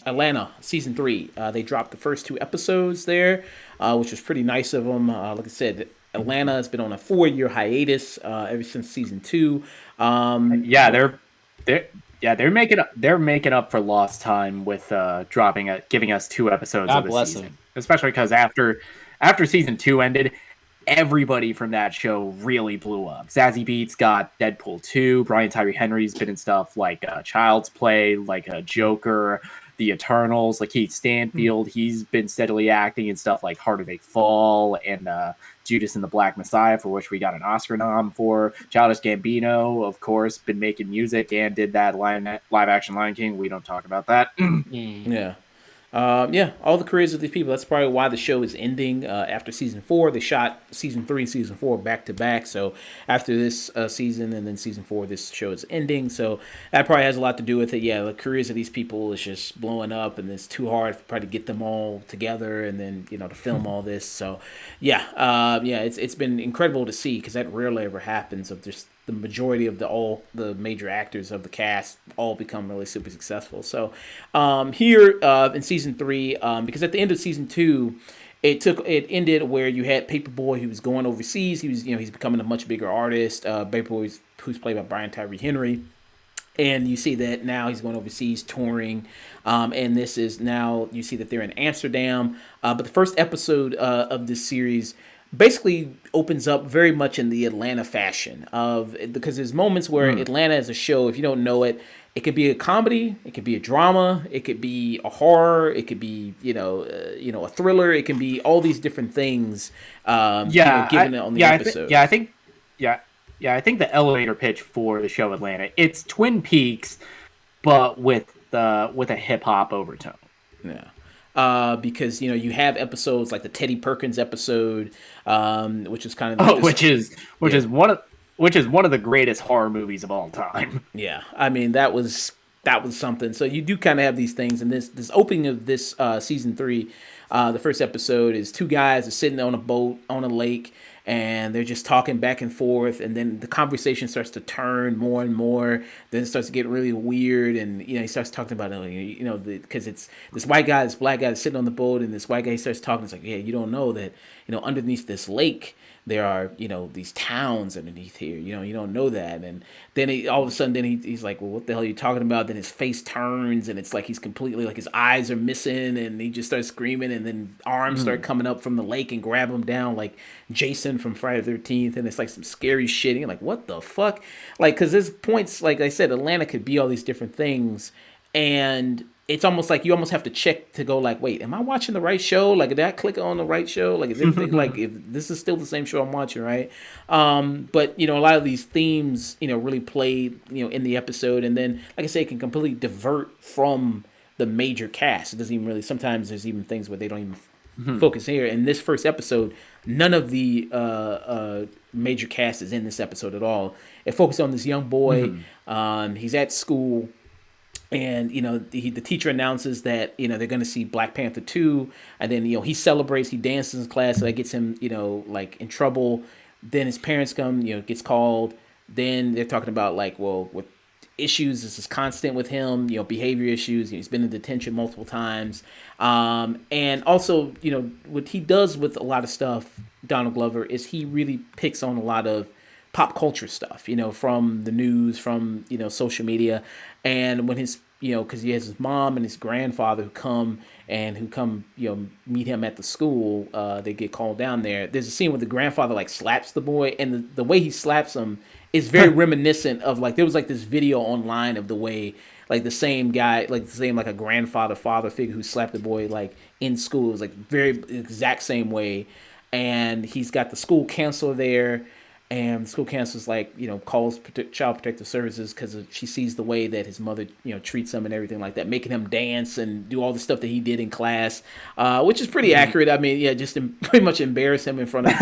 Atlanta season 3. They dropped the first 2 episodes there, which was pretty nice of them. Like I said, Atlanta has been on a 4-year hiatus ever since season 2. Yeah, But they're they're making up for lost time with giving us 2 episodes God of the bless him. season. Especially because after season 2 ended, everybody from that show really blew up. Zazie Beetz got Deadpool 2. Brian Tyree Henry's been in stuff like Child's Play, like Joker, The Eternals. Like Keith Stanfield, he's been steadily acting in stuff like Heart of a Fall and Judas and the Black Messiah, for which we got an Oscar nom for. Childish Gambino, of course, been making music and did that live action Lion King. We don't talk about that. Mm. yeah. Yeah, all the careers of these people. That's probably why the show is ending after season 4. They shot season 3 and season 4 back to back. So after this season and then season 4, this show is ending. So that probably has a lot to do with it. Yeah, the careers of these people is just blowing up, and it's too hard to probably get them all together and then to film all this. So yeah, it's been incredible to see because that rarely ever happens. Of just the majority of all the major actors of the cast all become really super successful. So here in season 3, because at the end of season 2, it ended where you had Paperboy who was going overseas. He was he's becoming a much bigger artist. Paperboy, who's played by Brian Tyree Henry. And you see that now he's going overseas touring, and this is now you see that they're in Amsterdam. But the first episode of this series basically opens up very much in the Atlanta fashion of because there's moments where Atlanta as a show, if you don't know it, it could be a comedy, it could be a drama, it could be a horror, it could be a thriller, it can be all these different things. Given it on the episode. I think the elevator pitch for the show Atlanta, it's Twin Peaks, but with a hip hop overtone. Yeah. Because you have episodes like the Teddy Perkins episode, which is kind of which is one of the greatest horror movies of all time. Yeah, I mean that was something. So you do kind of have these things, and this opening of this season 3, the first episode is 2 guys are sitting on a boat on a lake, and they're just talking back and forth, and then the conversation starts to turn more and more. Then it starts to get really weird, and he starts talking about because it's this white guy, this black guy that's sitting on the boat, and this white guy starts talking. It's like, yeah, you don't know that underneath this lake there are these towns underneath here. You don't know that. And then all of a sudden then he's like, well, what the hell are you talking about? Then his face turns, and it's like he's completely like his eyes are missing, and he just starts screaming, and then arms start coming up from the lake and grab him down like Jason from Friday the 13th, and it's like some scary shit. And you're like, what the fuck? Like, because there's points, like I said, Atlanta could be all these different things, and it's almost like you almost have to check to go like, wait, am I watching the right show? Like, did I click on the right show? Like, is everything like if this is still the same show I'm watching, right? But a lot of these themes, really played, in the episode, and then like I say, it can completely divert from the major cast. It doesn't even really. Sometimes there's even things where they don't even focus here. In this first episode, none of the major cast is in this episode at all. It focuses on this young boy. He's at school. And the teacher announces that they're going to see Black Panther 2, and then he celebrates, he dances in class, so that gets him like in trouble. Then his parents come, gets called. Then they're talking about like, well, what issues this is constant with him, behavior issues. He's been in detention multiple times, and also what he does with a lot of stuff, Donald Glover, is he really picks on a lot of pop culture stuff, from the news, from social media. And when his because he has his mom and his grandfather who come meet him at the school, they get called down there. There's a scene where the grandfather like slaps the boy, and the way he slaps him is very reminiscent of like there was like this video online of the way like the same guy, like the same like a father figure who slapped the boy like in school. It was like very exact same way. And he's got the school counselor there, and the school counselor's like, calls Child Protective Services because she sees the way that his mother, treats him and everything like that, making him dance and do all the stuff that he did in class, which is pretty accurate. I mean, yeah, just pretty much embarrass him in front of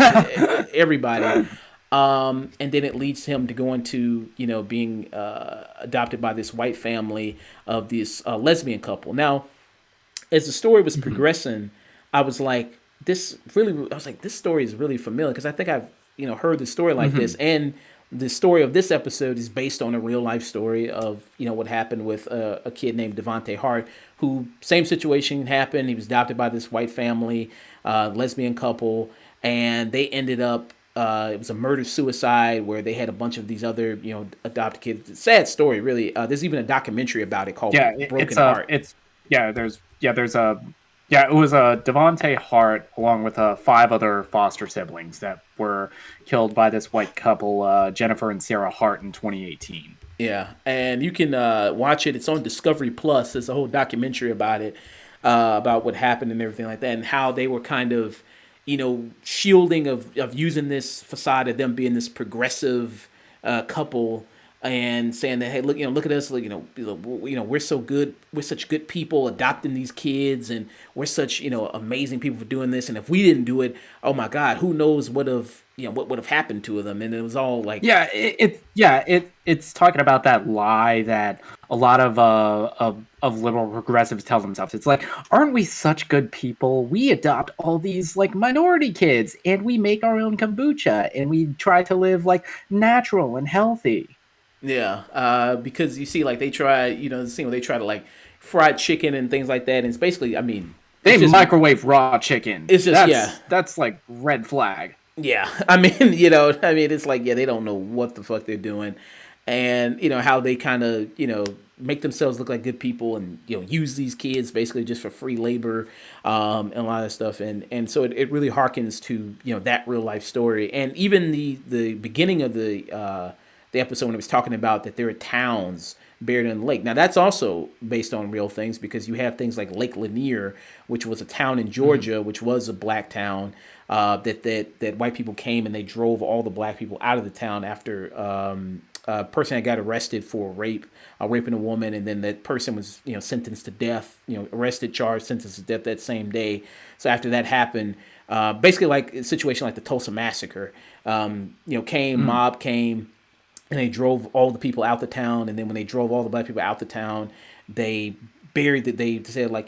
everybody. And then it leads him to going to, being adopted by this white family of this lesbian couple. Now, as the story was progressing, I was like, this story is really familiar because I think I've heard the story like this. And the story of this episode is based on a real life story of what happened with a kid named Devonte Hart, who same situation happened. He was adopted by this white family, lesbian couple, and they ended up. It was a murder suicide where they had a bunch of these other adopted kids. Sad story, really. There's even a documentary about it called Yeah, Broken Heart. there's a it was a Devonte Hart along with 5 other foster siblings that were killed by this white couple, Jennifer and Sarah Hart, in 2018. Yeah, and you can watch it. It's on Discovery Plus. There's a whole documentary about it, about what happened and everything like that, and how they were kind of, shielding of using this facade of them being this progressive couple, and saying that, hey, look, look at us, like, we're so good, we're such good people adopting these kids, and we're such amazing people for doing this, and if we didn't do it, oh my God, who knows what would have happened to them, and it was all like, It's talking about that lie that a lot of liberal progressives tell themselves. It's like, aren't we such good people? We adopt all these like minority kids, and we make our own kombucha, and we try to live like natural and healthy. yeah, because you see, like they try, the scene where they try to like fried chicken and things like that, and it's basically, I mean, They it's just, microwave raw chicken. it's just, yeah, That's like red flag. yeah. I mean, it's like, yeah, they don't know what the fuck they're doing, and how they kind of, make themselves look like good people, and use these kids basically just for free labor, and a lot of stuff, and so it really harkens to that real life story, and even the beginning of the episode when it was talking about that there are towns buried in the lake. Now that's also based on real things, because you have things like Lake Lanier, which was a town in Georgia, which was a black town, that white people came and they drove all the black people out of the town after a person had got arrested for rape, raping a woman, and then that person was sentenced to death, arrested, charged, sentenced to death that same day. So after that happened, basically like a situation like the Tulsa massacre, mob came, and they drove all the people out the town, and then when they drove all the black people out the town, they buried that. They said, like,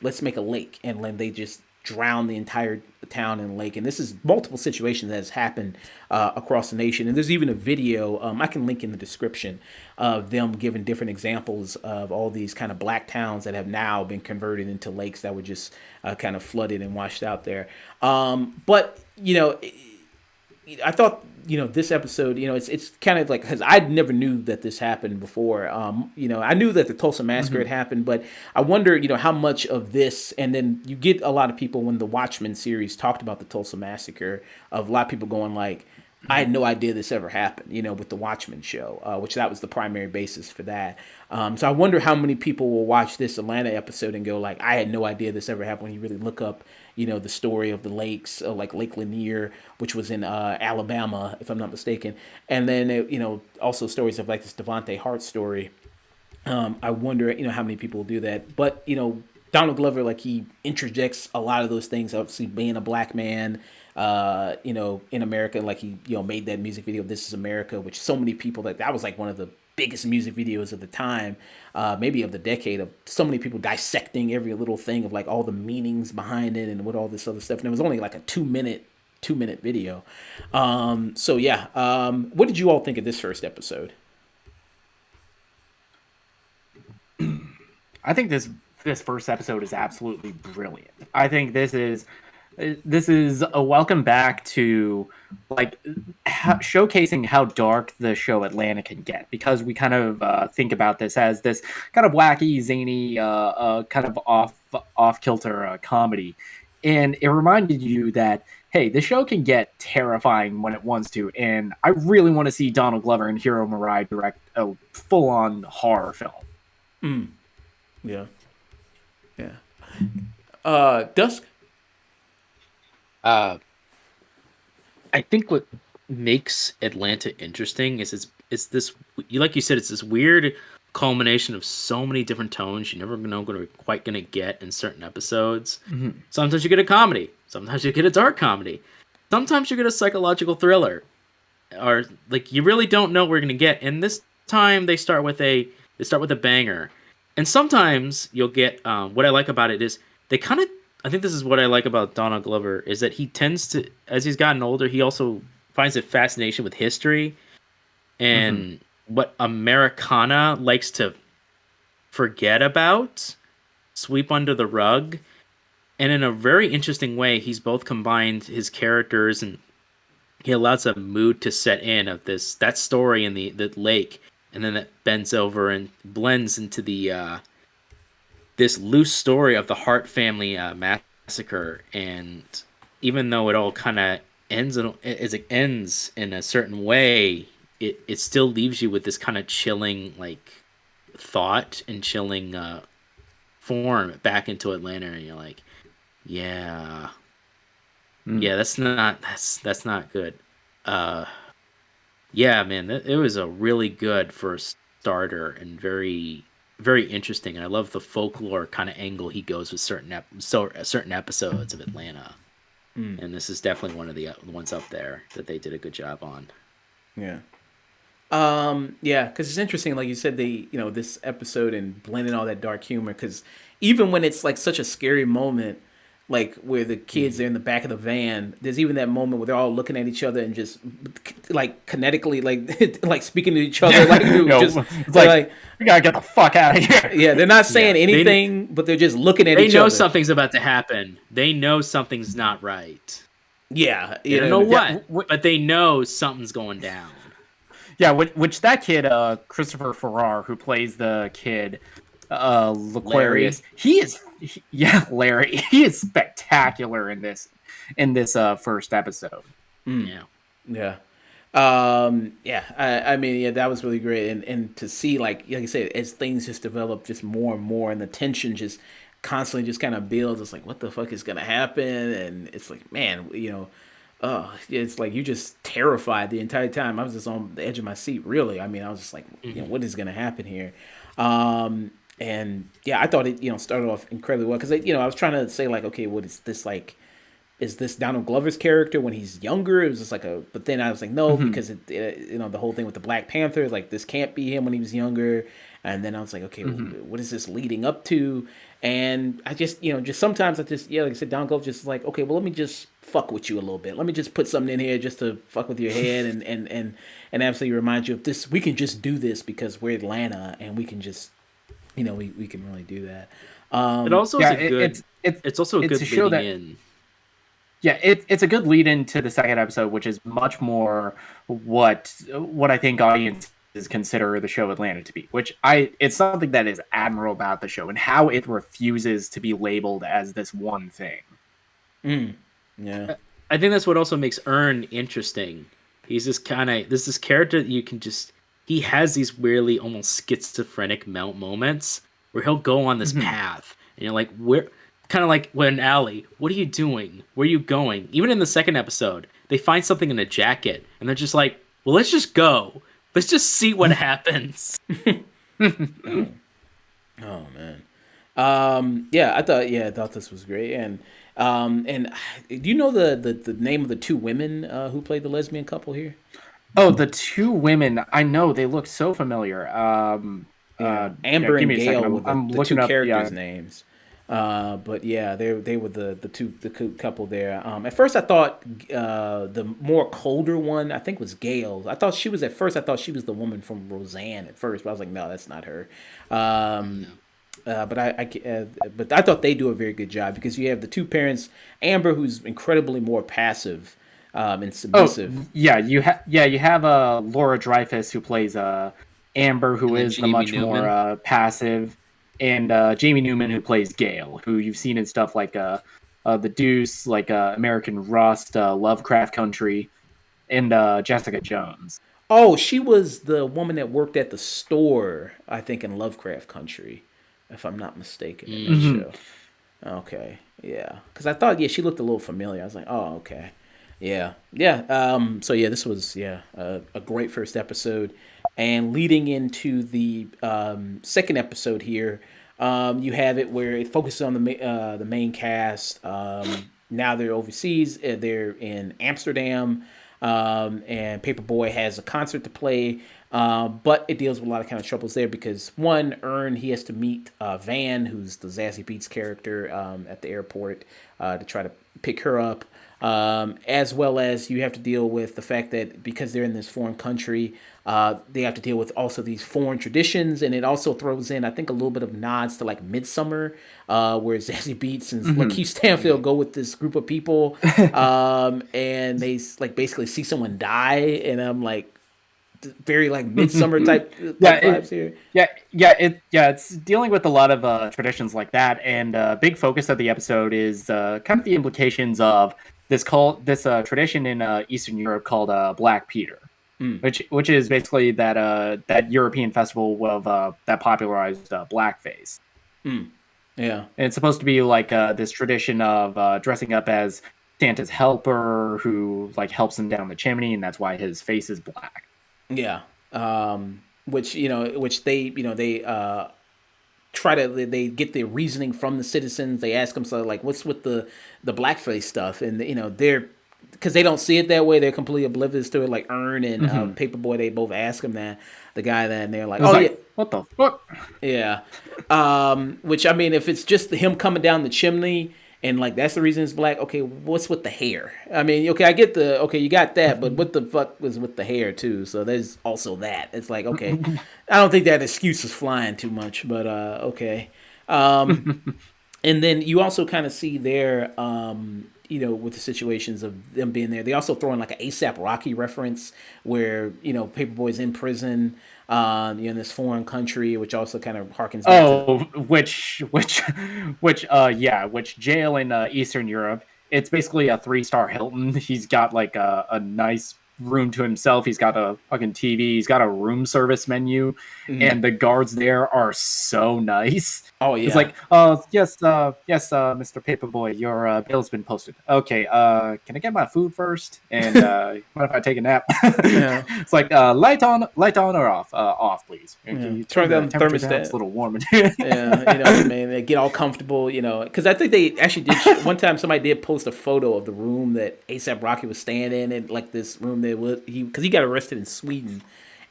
let's make a lake, and then they just drowned the entire town in a lake. And this is multiple situations that has happened across the nation, and there's even a video, I can link in the description, of them giving different examples of all these kind of black towns that have now been converted into lakes that were just kind of flooded and washed out there. But I thought, this episode, it's kind of like, because I never knew that this happened before. I knew that the Tulsa massacre had happened, but I wonder, how much of this, and then you get a lot of people when the Watchmen series talked about the Tulsa massacre, of a lot of people going like, I had no idea this ever happened, with the Watchmen show, which that was the primary basis for that. So I wonder how many people will watch this Atlanta episode and go like, I had no idea this ever happened, when you really look up, the story of the lakes, like Lake Lanier, which was in Alabama, if I'm not mistaken. And then, also stories of like this Devontae Hart story. I wonder, how many people will do that. But, Donald Glover, like, he interjects a lot of those things, obviously being a black man, in America, like he, made that music video, This Is America, which so many people, that was like one of the biggest music videos of the time, maybe of the decade, of so many people dissecting every little thing of like all the meanings behind it and what all this other stuff. And it was only like a 2 minute video. So yeah. What did you all think of this first episode? I think this first episode is absolutely brilliant. I think this is a welcome back to like showcasing how dark the show Atlanta can get, because we kind of think about this as this kind of wacky, zany, kind of off kilter comedy, and it reminded you that, hey, the show can get terrifying when it wants to, and I really want to see Donald Glover and Hiro Murai direct a full on horror film. Yeah. Yeah. Dusk. I think what makes Atlanta interesting is it's this, like you said, it's this weird culmination of so many different tones you never know quite gonna get in certain episodes. Sometimes you get a comedy, sometimes you get a dark comedy, sometimes you get a psychological thriller, or like you really don't know what we're gonna get. And this time they start with a banger. And sometimes you'll get, what I like about it is they kind of, I think this is what I like about Donald Glover, is that he tends to, as he's gotten older, he also finds a fascination with history. and what Americana likes to forget about, sweep under the rug. And in a very interesting way, he's both combined his characters, and he allows a mood to set in of that story in the lake, and then that bends over and blends into the this loose story of the Hart family massacre. And even though it all kind of as it ends in a certain way, it still leaves you with this kind of chilling like thought and chilling form back into Atlanta, and you're like, yeah, yeah, that's not good. Yeah, man, it was a really good first starter and very very interesting. And I love the folklore kind of angle he goes with certain episodes of Atlanta. And this is definitely one of the ones up there that they did a good job on. Yeah. Yeah, because it's interesting, like you said, this episode and blending all that dark humor. Because even when it's like such a scary moment, like where the kids are in the back of the van, there's even that moment where they're all looking at each other and just like kinetically, like like speaking to each other, like just it's like we gotta get the fuck out of here. Yeah, they're not saying anything, but they're just looking at each other. They know something's about to happen. They know something's not right. Yeah, they don't know what, but they know something's going down. Yeah, which that kid, Christopher Farrar, who plays the kid, Laquarius, Larry. He is spectacular in this first episode. Yeah. I mean, yeah, that was really great, and to see like I said, as things just develop just more and more, and the tension just constantly just kind of builds. It's like, what the fuck is gonna happen? And it's like, man, it's like you just terrified the entire time. I was just on the edge of my seat, really. I mean, I was just like, what is gonna happen here? And yeah, I thought it, started off incredibly well because I was trying to say like, okay, what is this like? Is this Donald Glover's character when he's younger? It was just like but then I was like, no, because the whole thing with the Black Panther is like, this can't be him when he was younger. And then I was like, okay, what is this leading up to? And I just, just sometimes I just, like I said, Donald Glover just like, okay, well, let me just fuck with you a little bit. Let me just put something in here just to fuck with your head and absolutely remind you of this. We can just do this because we're Atlanta and we can just, we can really do that. It also is a good. It's also a good leading in. Yeah, it's a good lead into the second episode, which is much more what I think audiences consider the show Atlanta to be. It's something that is admirable about the show and how it refuses to be labeled as this one thing. Yeah, I think that's what also makes Earn interesting. He's this this character that you can just. He has these weirdly almost schizophrenic moments where he'll go on this path, and you're like, where? Kind of like when Allie, what are you doing? Where are you going? Even in the second episode, they find something in a jacket, and they're just like, well, let's just go. Let's just see what happens. Oh man. I thought this was great. And do you know the name of the two women who played the lesbian couple here? Oh, the two women. I know, they look so familiar. Amber and Gail were the two characters' names. But yeah, they were the couple there. At first, I thought the more colder one, I think, was Gail. I thought she was the woman from Roseanne at first, but I was like, no, that's not her. But I thought they do a very good job because you have the two parents, Amber, who's incredibly more passive and submissive. Oh, yeah, you have Laura Dreyfus, who plays Amber, who is the much more passive. And Jamie Newman, who plays Gale, who you've seen in stuff like The Deuce, like American Rust, Lovecraft Country, and Jessica Jones. Oh, she was the woman that worked at the store, I think, in Lovecraft Country, if I'm not mistaken, in that show. Okay, yeah. Because I thought, she looked a little familiar. I was like, oh, okay. Yeah. So, this was, a great first episode. And leading into the second episode here, you have it where it focuses on the main cast. Now they're overseas. They're in Amsterdam, and Paperboy has a concert to play. But it deals with a lot of kind of troubles there because one, he has to meet Van, who's the Zazie Beetz character, at the airport to try to pick her up. As well as you have to deal with the fact that because they're in this foreign country, they have to deal with also these foreign traditions, and it also throws in, I think, a little bit of nods to like Midsummer, where Zazie Beetz and Lakeith Stanfield go with this group of people, and they like basically see someone die, and I'm like, very like Midsummer type vibes here. It's dealing with a lot of traditions like that, and a big focus of the episode is kind of the implications of this tradition in Eastern Europe called Black Peter, which is basically that European festival of that popularized blackface. Yeah, and it's supposed to be like this tradition of dressing up as Santa's helper who like helps him down the chimney, and that's why his face is black. Yeah. Which they try to, they get the reasoning from the citizens. They ask them, so like, what's with the blackface stuff? And they're, because they don't see it that way, they're completely oblivious to it. Like Ern and Paperboy, they both ask him that, the guy that, and they're like, yeah, what the fuck? Yeah. Which, I mean, if it's just him coming down the chimney and like that's the reason it's black, okay, what's with the hair? I mean, okay, I get you got that, but what the fuck was with the hair too? So there's also that. It's like, okay, I don't think that excuse is flying too much, but okay. And then you also kind of see there, with the situations of them being there, they also throw in like an ASAP Rocky reference where, Paperboy's in prison, in this foreign country, which also kind of harkens back to... which jail in Eastern Europe. It's basically a 3-star Hilton. He's got like a nice room to himself. He's got a fucking TV. He's got a room service menu, and the guards there are so nice. Oh yeah, it's like, yes, Mr. Paperboy, your bill's been posted. Okay, can I get my food first? And what if I take a nap? Yeah. It's like light on or off? Off, please. Yeah. Turn down the thermostat. It's a little warm. Yeah, man, they get all comfortable, because I think they actually did. One time, somebody did post a photo of the room that ASAP Rocky was staying in, and like this room because he got arrested in Sweden.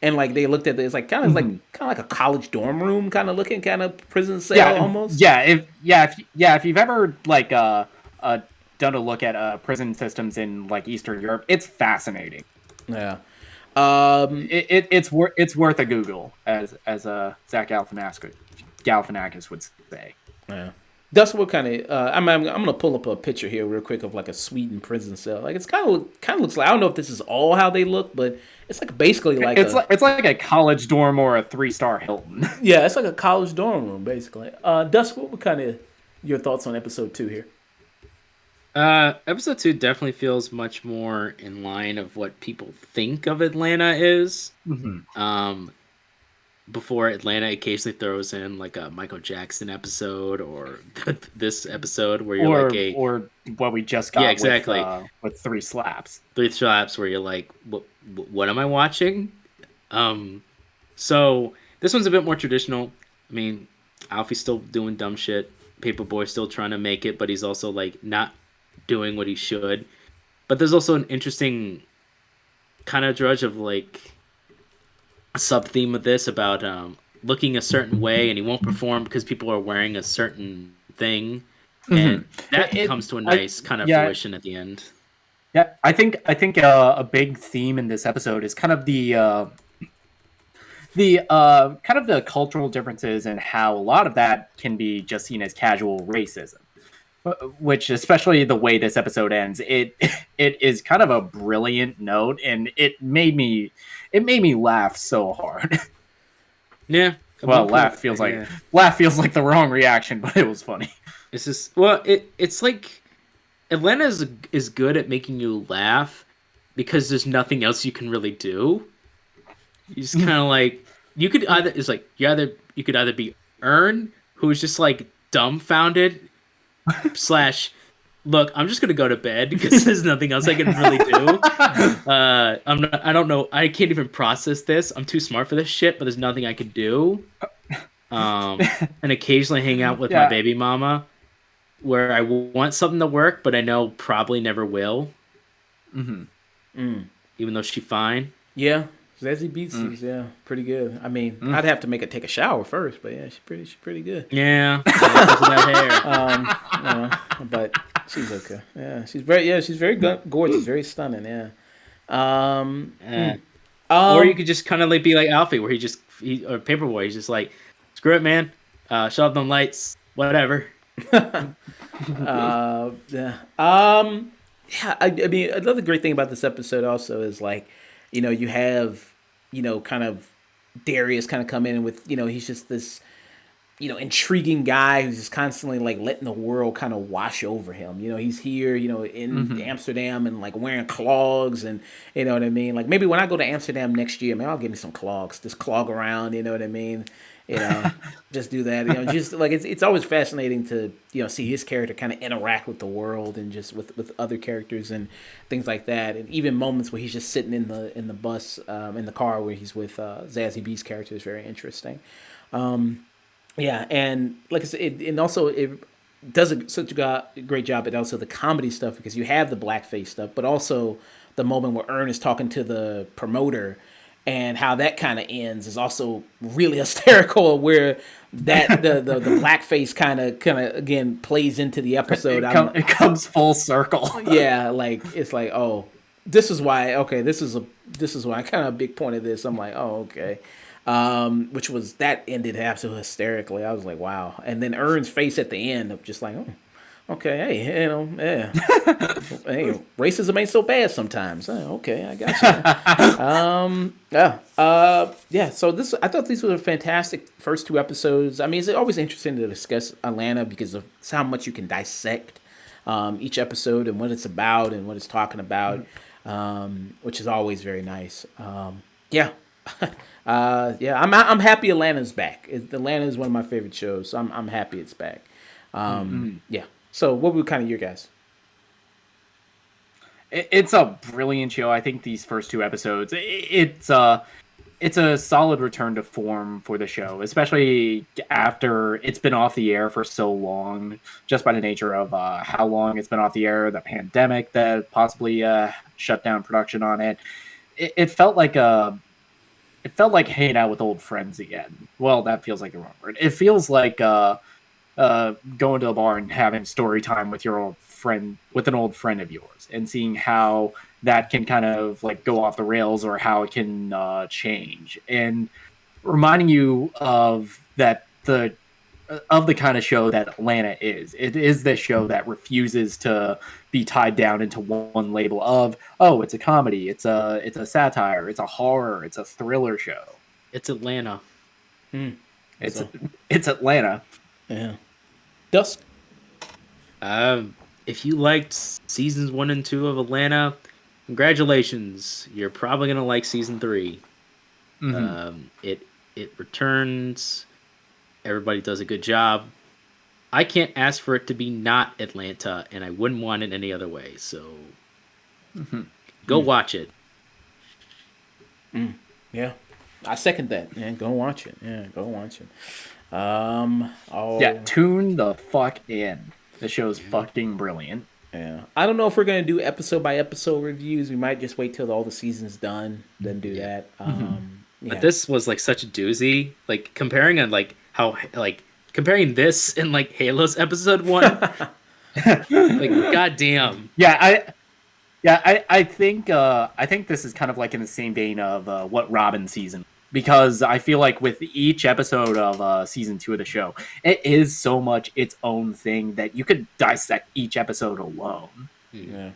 And like they looked at it, it's like kind of like a college dorm room kind of looking, kind of prison cell almost. If you've ever like done a look at prison systems in like Eastern Europe, it's fascinating. Yeah, it's worth a Google, as Zach Galifianakis would say. Yeah. That's what kind of I'm gonna pull up a picture here real quick of like a Sweden prison cell. Like it's kind of looks like, I don't know if this is all how they look, but it's like basically like it's like a college dorm or a 3-star Hilton. Yeah, it's like a college dorm room basically. Dusk, what kind of your thoughts on episode 2 here? Episode 2 definitely feels much more in line of what people think of Atlanta is. Before Atlanta occasionally throws in like a Michael Jackson episode or this episode where you're or what we just got exactly with 3 slaps. 3 slaps where you're like, what am I watching? So this one's a bit more traditional. I mean, Alfie's still doing dumb shit. Paperboy's still trying to make it, but he's also like not doing what he should. But there's also an interesting kind of drudge of like a sub theme of this about looking a certain way, and he won't perform because people are wearing a certain thing, and that comes to a nice kind of fruition at the end. Yeah, I think a big theme in this episode is kind of the kind of the cultural differences and how a lot of that can be just seen as casual racism. Which, especially the way this episode ends, it is kind of a brilliant note, and it made me laugh so hard. Yeah. Well, laugh feels like the wrong reaction, but it was funny. It's just it's like Atlanta is good at making you laugh because there's nothing else you can really do. You just kind of like you could either be Ern, who's just like dumbfounded. Look, I'm just gonna go to bed because there's nothing else I can really do. I don't know. I can't even process this. I'm too smart for this shit, but there's nothing I can do. And occasionally hang out with my baby mama, where I want something to work, but I know probably never will. Even though she's fine. Yeah. Zazie Beetz is pretty good. I mean, I'd have to make her take a shower first, but yeah, she's pretty good. Yeah, that hair. But She's okay. Yeah, she's very gorgeous, very stunning. Yeah. Uh, or you Um, could just kind of like be like Alfie, where or Paperboy. He's just like, screw it, man. Shut off them lights. Whatever. yeah. Yeah. I mean, another great thing about this episode also is like, you have, kind of Darius kind of come in with, he's just this, intriguing guy who's just constantly like letting the world kind of wash over him. He's here, in Amsterdam and like wearing clogs and you know what I mean. Like maybe when I go to Amsterdam next year, man, I'll get me some clogs, just clog around. You know what I mean? You know, just do that. Just like it's always fascinating to see his character kind of interact with the world and just with other characters and things like that. And even moments where he's just sitting in the bus in the car where he's with Zazie Beet's character is very interesting. Yeah, and like I said, and also it does such a great job at also the comedy stuff because you have the blackface stuff, but also the moment where Ern is talking to the promoter and how that kind of ends is also really hysterical. Where that the blackface kind of again plays into the episode. It comes full circle. Yeah, like it's like this is why. Okay, this is why kind of a big point of this. I'm like okay. Which was that ended absolutely hysterically. I was like, wow. And then Ern's face at the end of just like, oh, okay, hey, yeah, hey, racism ain't so bad sometimes. Okay, I got you. Yeah. So I thought these were fantastic first two episodes. I mean, it's always interesting to discuss Atlanta because of how much you can dissect each episode and what it's about and what it's talking about, which is always very nice. Yeah. Yeah, I'm happy Atlanta's back. Atlanta is one of my favorite shows, so I'm happy it's back. Yeah. So, what were kind of your guys? It's a brilliant show. I think these first two episodes, it's a solid return to form for the show, especially after it's been off the air for so long, just by the nature of how long it's been off the air, the pandemic that possibly shut down production on it. It felt like hanging out with old friends again. Well, that feels like the wrong word. It feels like going to a bar and having story time with your old friend, with an old friend of yours, and seeing how that can kind of like go off the rails or how it can change, and reminding you of the kind of show that Atlanta is. It is this show that refuses to be tied down into one label of, oh, it's a comedy, it's a satire, it's a horror, it's a thriller show. It's Atlanta. It's Atlanta. Yeah. Dusk. If you liked seasons 1 and 2 of Atlanta, congratulations. You're probably gonna like season 3. It returns. Everybody does a good job. I can't ask for it to be not Atlanta, and I wouldn't want it any other way. So go watch it. Yeah, I second that. Yeah, go watch it. Yeah, go watch it. Yeah, tune the fuck in. The show's fucking brilliant. Yeah, I don't know if we're gonna do episode by episode reviews. We might just wait till all the season's done, then do that. But this was like such a doozy. Like comparing on like how like comparing this and like Halo's episode 1. Like goddamn. I think this is kind of like in the same vein of what Robin season, because I feel like with each episode of season 2 of the show, it is so much its own thing that you could dissect each episode alone. Yeah.